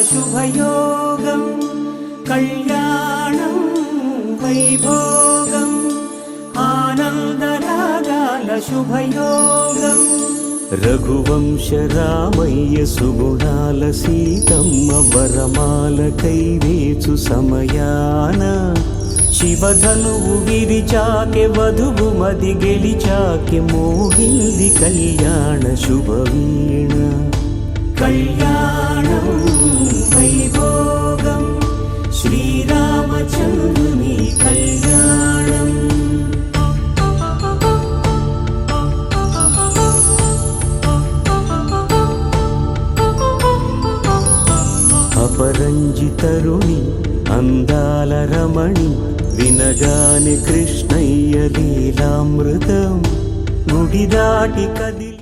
శుభయోగం కళ్యాణం వైభోగం ఆనందరాగాల శుభయోగం రఘువంశ రామయ్య సుగుణాల సీతమ్మ వరమాల కైవేచు సమయాన శివధనువు విరిచాకె వధువు మది గెలిచాకె మోగింది కళ్యాణ శుభవీణ కళ్యాణం వైభోగం శ్రీరామచంద్రుని కళ్యాణం అపరంజి తరుణి అందాల రమణి వినగాని కృష్ణయ్య లీలామృతం గుడి దాటి కది